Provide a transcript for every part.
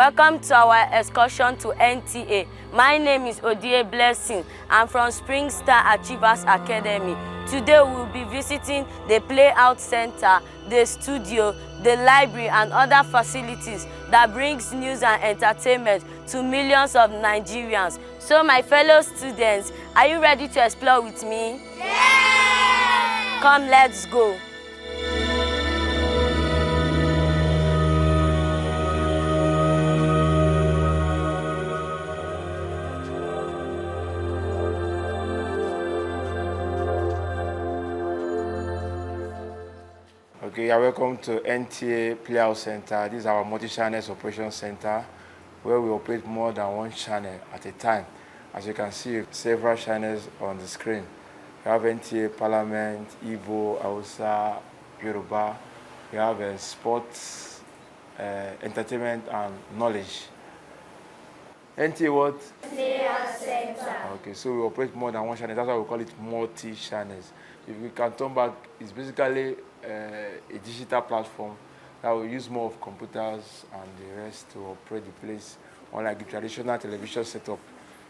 Welcome to our excursion to NTA. My name is Odie Blessing. I'm from Spring Star Achievers Academy. Today we will be visiting the Playout Center, the studio, the library and other facilities that brings news and entertainment to millions of Nigerians. So my fellow students, are you ready to explore with me? Yeah! Come, let's go. Okay, you're welcome to NTA Playout Center. This is our multi-channel operation center where we operate more than one channel at a time. As you can see, several channels on the screen. We have NTA Parliament, Igbo, Hausa, Yoruba. We have sports, entertainment, and knowledge. NTA what? Playout Center. Okay, so we operate more than one channel. That's why we call it multi-channels. If we can turn back, it's basically a digital platform that will use more of computers and the rest to operate the place, unlike the traditional television setup.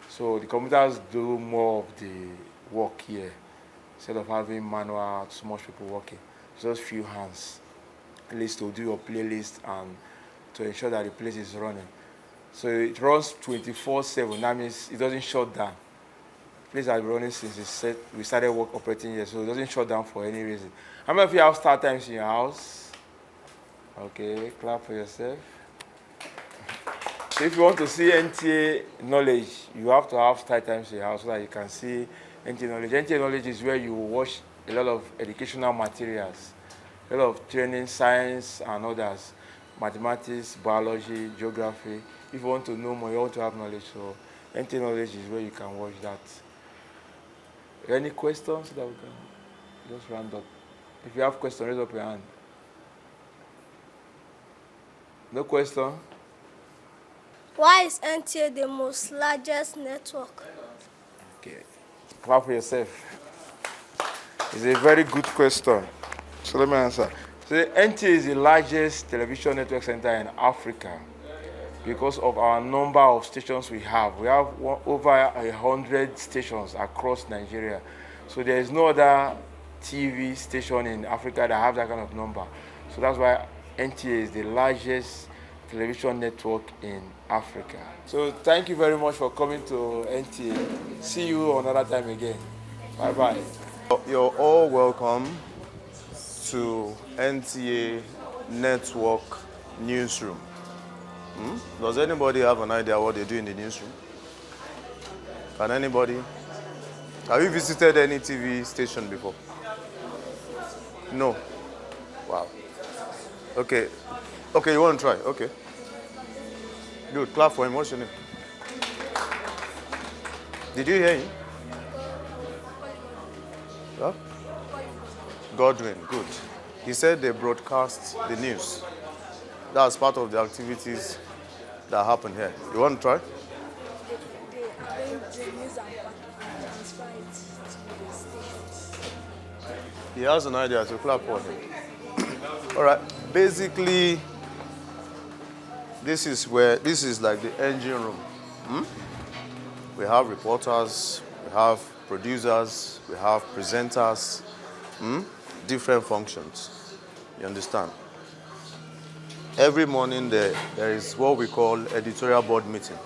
So the computers do more of the work here instead of having manual, so much people working. Just few hands, at least to do your playlist and to ensure that the place is running. So it runs 24/7. That means it doesn't shut down. The place has been running since we started operating here, so it doesn't shut down for any reason. How many of you have start times in your house? Okay, clap for yourself. So if you want to see NTA knowledge, you have to have start times in your house so that you can see NTA knowledge. NTA knowledge is where you watch a lot of educational materials, a lot of training, science and others, mathematics, biology, geography. If you want to know more, you want to have knowledge, so NTA knowledge is where you can watch that. Any questions that we can just round up? If you have questions, raise up your hand. No question? Why is NTA the most largest network? Okay. Clap for yourself. It's a very good question. So let me answer. So NTA is the largest television network center in Africa because of our number of stations we have. We have over 100 stations across Nigeria. So there is no other TV station in Africa that have that kind of number. So that's why NTA is the largest television network in Africa. So thank you very much for coming to NTA. See you another time again. Bye-bye. You're all welcome to NTA Network Newsroom. Does anybody have an idea what they do in the newsroom? Can anybody? Have you visited any TV station before? No. Wow. Okay. Okay, you want to try? Okay. Good. Clap for him. What's your name? Did you hear him? Huh? Godwin. Good. He said they broadcast the news. That's part of the activities that happen here. You want to try? They bring the news and transfer it to the stations. He has an idea, so clap for him. All right. Basically, this is like the engine room. We have reporters, we have producers, we have presenters, different functions. You understand? Every morning there is what we call editorial board meeting.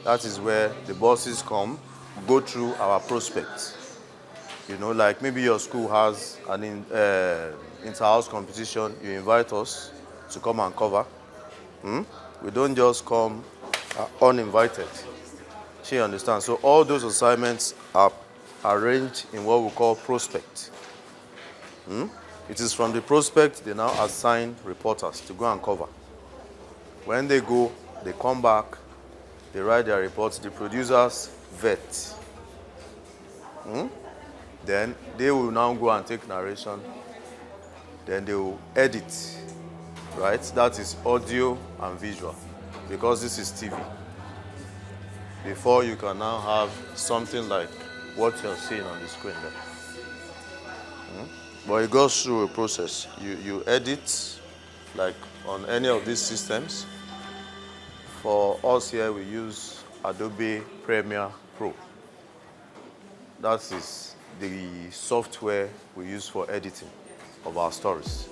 That is where the bosses come, go through our prospects. You know, like maybe your school has an inter-house competition, you invite us to come and cover. We don't just come uninvited. She understands. So all those assignments are arranged in what we call prospect. It is from the prospect they now assign reporters to go and cover. When they go, they come back, they write their reports, the producers vet. Then they will now go and take narration. Then they will edit, right? That is audio and visual, because this is TV. Before you can now have something like what you're seeing on the screen there. But it goes through a process. You edit, like on any of these systems. For us here, we use Adobe Premiere Pro. That is the software we use for editing of our stories.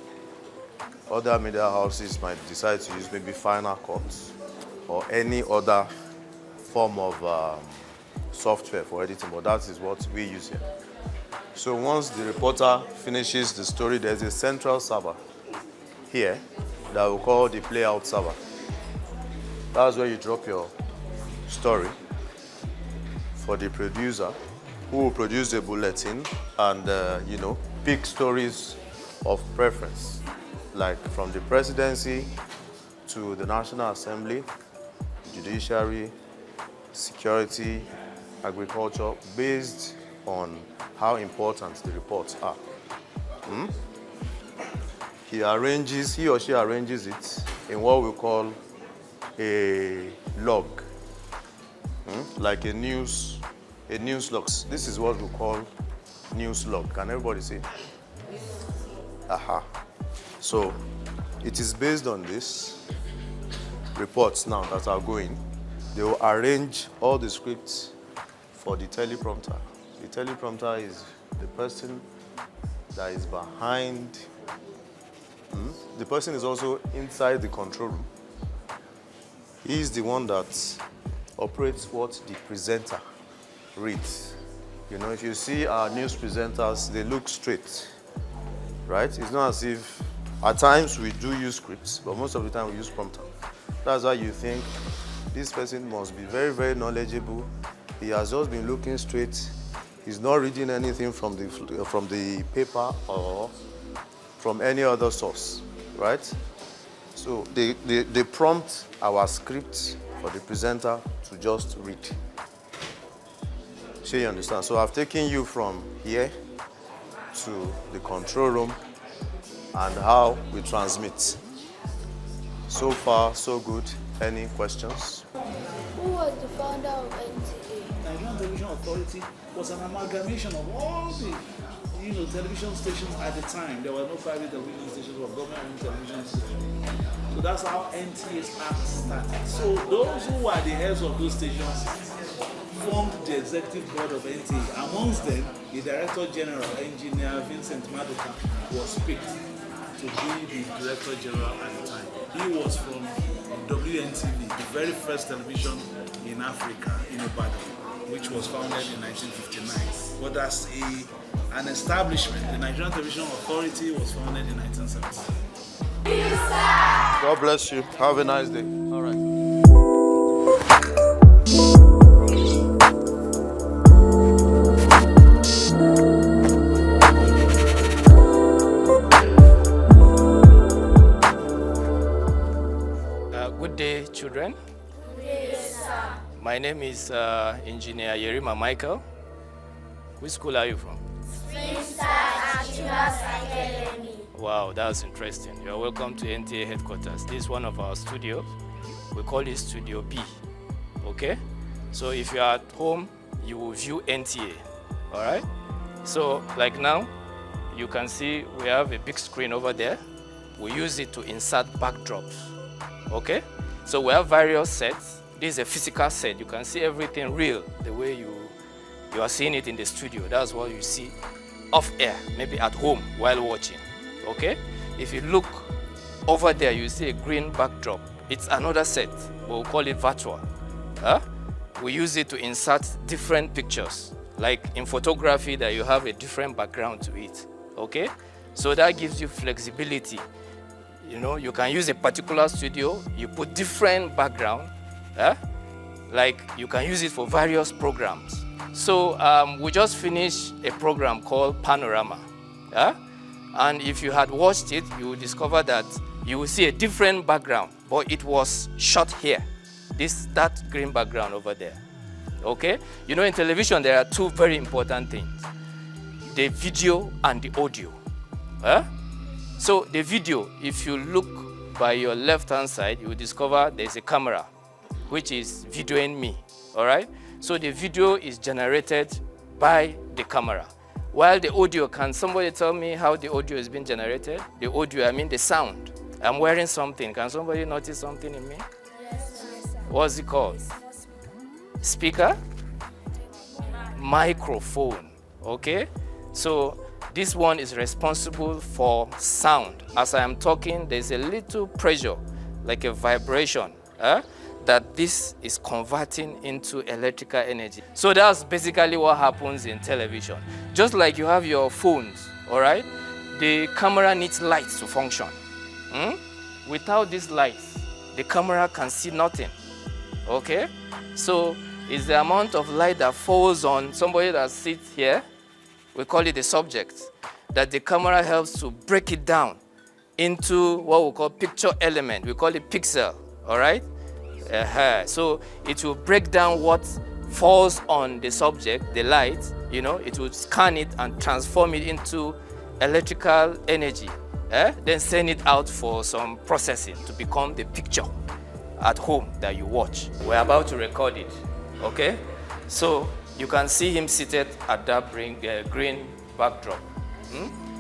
Other media houses might decide to use maybe Final Cut or any other form of software for editing, but that is what we use here. So once the reporter finishes the story, there's a central server here that we call the playout server. That's where you drop your story for the producer, who will produce a bulletin and pick stories of preference, like from the presidency to the National Assembly, judiciary, security, agriculture, based on how important the reports are. He or she arranges it in what we call a log, like a news log. This is what we call news log. Can everybody see? Aha. So it is based on this reports now that are going. They will arrange all the scripts for the teleprompter. The teleprompter is the person that is behind. The person is also inside the control room. He is the one that operates what the presenter reads. You know, if you see our news presenters, they look straight, right? It's not as if, at times we do use scripts, but most of the time we use prompter. That's why you think this person must be very, very knowledgeable. He has just been looking straight. He's not reading anything from the paper or from any other source, right? So they prompt our script for the presenter to just read. Sure, you understand? So I've taken you from here to the control room and how we transmit. So far, so good. Any questions? Who was the founder of NTA? Nigerian Television Authority was an amalgamation of all the television stations at the time. There were no private television stations or government-owned television stations. So that's how NTA's act started. So those who were the heads of those stations formed the executive board of NTA. Amongst them, the Director General, Engineer Vincent Maduka, was picked to be the Director General at the time. He was from WNTV, the very first television in Africa, in Ibadan, which was founded in 1959. But as an establishment, the Nigerian Television Authority was founded in 1970. God bless you. Have a nice day. All right. Good day, children. Yes, sir. My name is Engineer Yerima Michael. Which school are you from? Academy. Wow, that's interesting. You're welcome to NTA headquarters. This is one of our studios. We call it Studio B. Okay? So if you're at home, you will view NTA. All right? So like now, you can see we have a big screen over there. We use it to insert backdrops. Okay? So we have various sets. This is a physical set. You can see everything real, the way you are seeing it in the studio. That's what you see off air, maybe at home while watching. Okay? If you look over there, you see a green backdrop. It's another set, but we'll call it virtual. We use it to insert different pictures, like in photography that you have a different background to it. Okay? So that gives you flexibility. You know, you can use a particular studio, you put different background, like you can use it for various programs. So we just finished a program called Panorama. And if you had watched it, you will discover that you will see a different background, but it was shot here. That green background over there. Okay? You know, in television, there are two very important things: the video and the audio. So the video, if you look by your left-hand side, you will discover there's a camera, which is videoing me, all right? So the video is generated by the camera. While the audio, can somebody tell me how the audio is being generated? The audio, I mean the sound. I'm wearing something. Can somebody notice something in me? Yes, sir. What's it called? Speaker? Microphone. Okay? So this one is responsible for sound. As I am talking, there's a little pressure, like a vibration, that this is converting into electrical energy. So that's basically what happens in television. Just like you have your phones, all right? The camera needs lights to function. Without these lights, the camera can see nothing, okay? So it's the amount of light that falls on somebody that sits here, we call it the subject, that the camera helps to break it down into what we call picture element. We call it pixel, all right? So it will break down what falls on the subject, the light, you know, it will scan it and transform it into electrical energy, then send it out for some processing to become the picture at home that you watch. We're about to record it, okay? So you can see him seated at that green backdrop.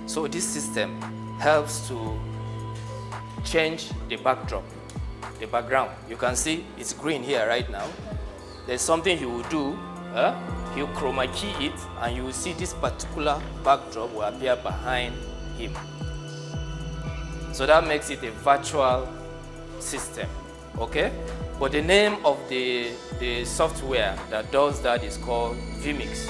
So this system helps to change the backdrop, the background. You can see it's green here right now. There's something he will do. He'll chroma key it, and you will see this particular backdrop will appear behind him. So that makes it a virtual system, okay? But the name of the software that does that is called vMix.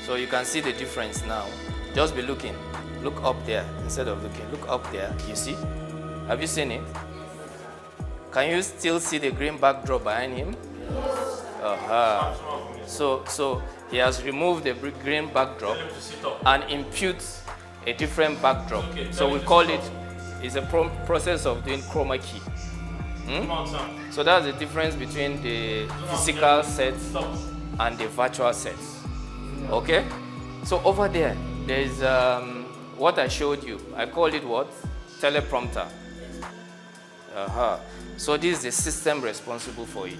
So you can see the difference now. Just be looking. Look up there instead of looking. Look up there. You see? Have you seen it? Can you still see the green backdrop behind him? So he has removed the green backdrop and imputes a different backdrop. So we call it, it's a process of doing chroma key. So that's the difference between the physical sets and the virtual sets. Okay? So over there, there's what I showed you. I called it what? Teleprompter. So this is the system responsible for it.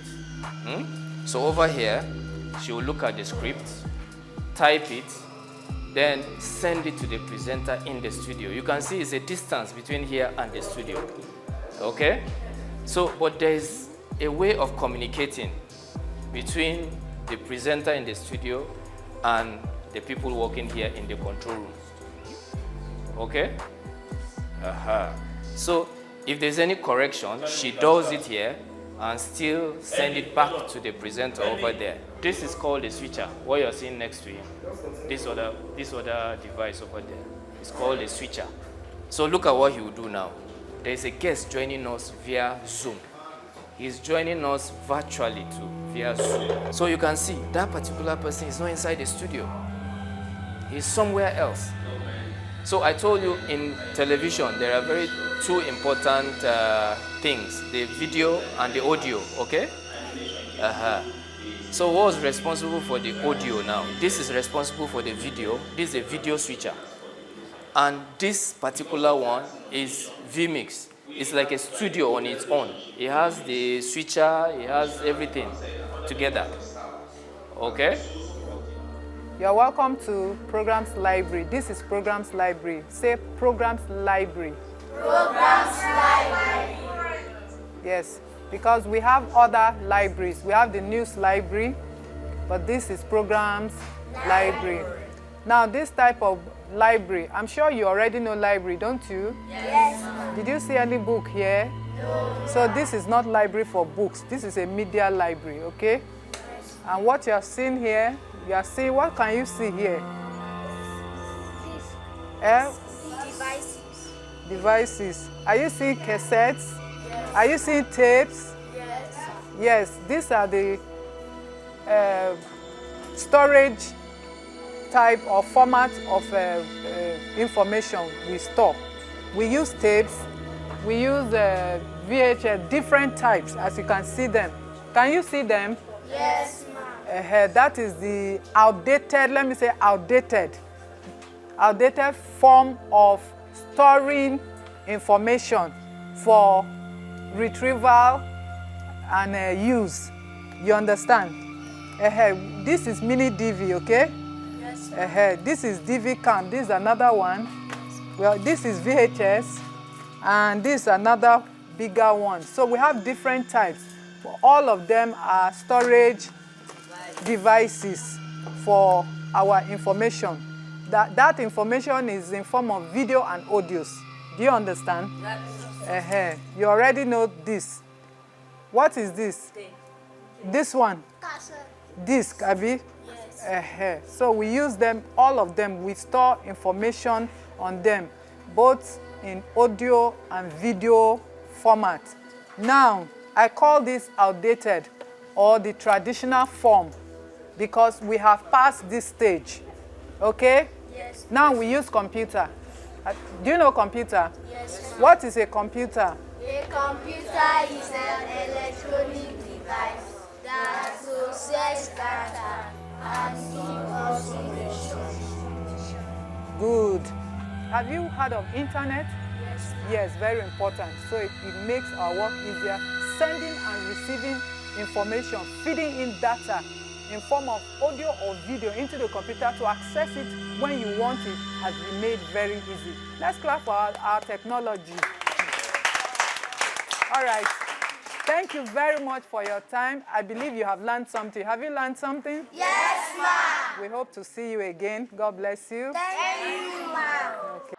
So over here, she will look at the script, type it, then send it to the presenter in the studio. You can see it's a distance between here and the studio. Okay? So, but there's a way of communicating between the presenter in the studio and the people working here in the control room. Okay? So, if there's any correction, she does it here and still send it back to the presenter over there. This is called a switcher, what you're seeing next to him. This other device over there is called a switcher. So look at what he will do now. There's a guest joining us via Zoom. He's joining us virtually too, via Zoom. So you can see that particular person is not inside the studio. He's somewhere else. So I told you in television, there are two important things, the video and the audio, okay? So what's responsible for the audio now? This is responsible for the video. This is a video switcher. And this particular one is vMix. It's like a studio on its own. It has the switcher, it has everything together. Okay? You're welcome to Programs Library. This is Programs Library. Say Programs Library. Programs library. Yes, because we have other libraries. We have the News Library, but this is Programs Library. Now, this type of library, I'm sure you already know library, don't you? Yes. Did you see any book here? No. So this is not library for books. This is a media library, okay? Yes. And what you're seeing here, you are seeing, what can you see here? Devices. Devices. Are you seeing cassettes? Yes. Are you seeing tapes? Yes. Yes, these are the storage type or format of information we store. We use tapes, we use VHS, different types, as you can see them. Can you see them? Yes, ma'am. That is the outdated, let me say outdated form of storing information for retrieval and use. You understand? This is mini DV, okay? Yes. This is DV cam. This is another one. Well, this is VHS. And this is another bigger one. So we have different types. All of them are storage devices for our information. That information is in form of video and audios. Do you understand? Yes. You already know this. What is this? This one? Disc, Abi? Yes. So we use them, all of them. We store information on them, both in audio and video format. Now, I call this outdated or the traditional form because we have passed this stage. Okay? Yes. Now we use computer. Do you know computer? Yes. What is a computer? A computer is an electronic device that processes data and gives information. Good. Have you heard of internet? Yes. Yes, very important. So it makes our work easier. Sending and receiving information, feeding in data in form of audio or video into the computer to access it when you want it has been made very easy. Let's clap for our technology. All right. Thank you very much for your time. I believe you have learned something. Have you learned something? Yes, ma'am. We hope to see you again. God bless you. Thank you, ma'am. Okay.